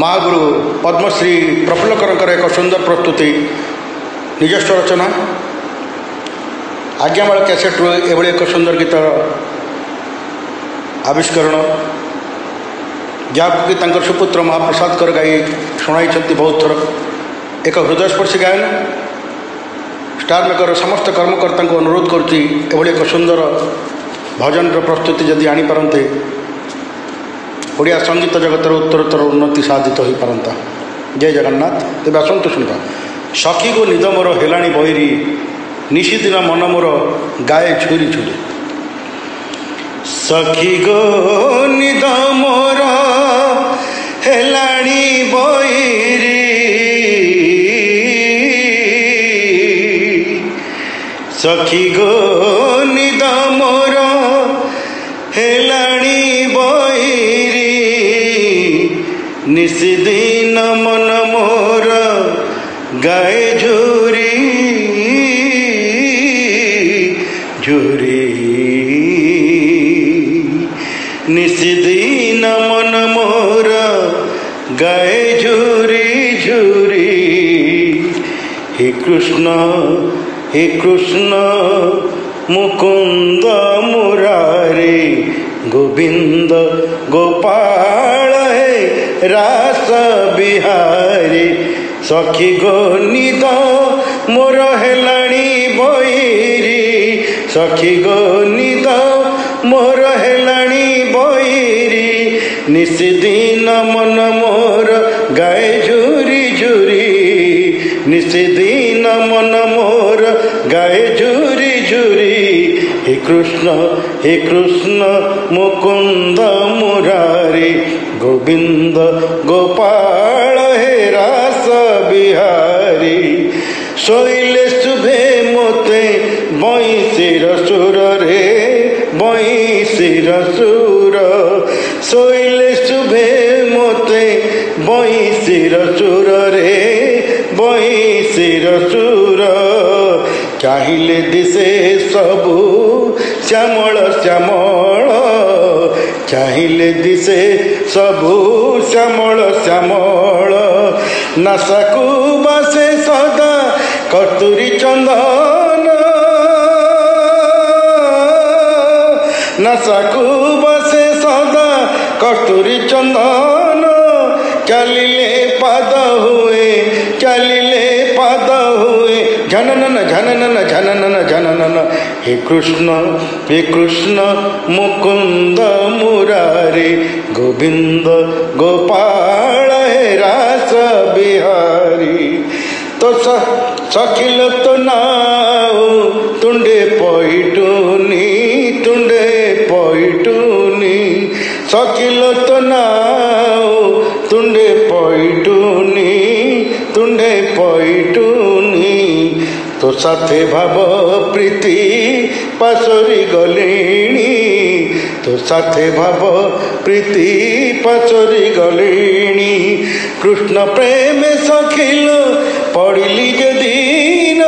महागुरु पद्मश्री प्रफुल्लकर एक सुंदर प्रस्तुति निजस्व रचना आज्ञामाल कैसेट्रु एभली एक सुंदर गीत आविष्करण जहाँकि तांकर सुपुत्र महाप्रसाद कर गाई शुणाई बहुत थर एक हृदयस्पर्शी गायन स्टार मेकर समस्त कर्मकर्ता को अनुरोध करुच्ची एभली एक सुंदर भजन प्रस्तुति जदि आनीपारते ओडिया संगीत जगतर उत्तरोत्तर उन्नति साधित हो पारंता। जय जगन्नाथ। तेज आसतु शुणा सखी गो निद मोर हेलाणी बहिरी निशिदिन मन मोर गाए छुरी छुरी। सखी गो निद मोर हेलाणी बहिरी सखी गो निद मोर हेलाणी बहिरी निशिदिन मन मोर गाए झुरी झुरी निशिदिन मन मोर गाए झुरी झुरी। हे कृष्ण मुकुंद मुरारी गोविंद गोपाल हे रास बिहारी। सखी गो निद मोर हेलाणी बहिरी सखी गो निद मोर हेलाणी बहिरी निशिदिन मन मोर गाए झुरी झुरी निशिदिन मन मोर गाए झुरी झुरी। हे कृष्ण मुकुंद मुरारी गोविंद गोपाल हे रास बिहारी। शोइले शुभे मोते बंशीर सुर रे बंशीर सुर शोइले शुभे मोते बंशीर सुर रे बंशीर सुर। चाहिले दिशे सबू श्यामल श्यामल चाहिले दिशे सबू श्यामल श्यामल। नासाकू बासे सदा कस्तूरी चंदन नासाकू बासे सदा कस्तूरी चंदन। चलिले पाद हुए झननन झननन झननन झननन। हे कृष्ण मुकुंद मुरारी गोविंद गोपाल हे रास बिहारी। तो सखिल तो नाउ तुंडे पैटुनी सखिल तो नाउ तुंडे पैटुनी तो साथे भाव प्रीति पासरी गलिणी तो साथे भाव प्रीति पासरी गलिणी। कृष्ण प्रेम सखिल पड़िली जे दीन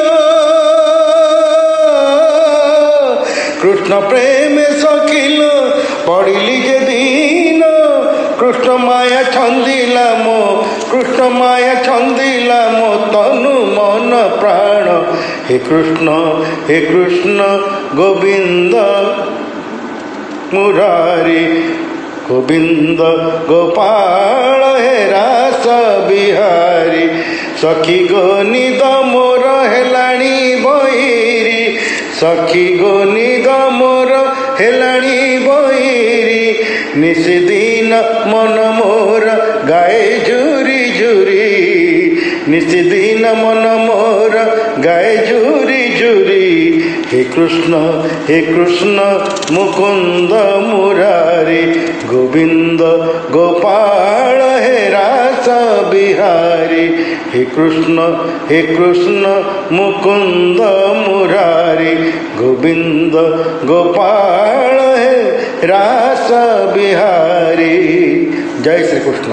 कृष्ण प्रेम सखिल पड़िली जे दीन। कृष्ण माया छंदिला मो तनु मन प्राण। हे कृष्ण गोविंद मुरारी गोविंद गोपाल हे रास बिहारी। सखी गो निद मोर हेलाणी बहिरी सखी गो निद मोर हेलाणी बहिरी निशिदिन मन मोर गाए झुरी झुरी निशिदिन मन मोर गाए झुरी झुरी। हे कृष्ण मुकुंद मुरारी गोविंद गोपाल हे रास बिहारी। हे कृष्ण मुकुंद मुरारी गोविंद गोपाल हे रास बिहारी। जय श्री कृष्ण।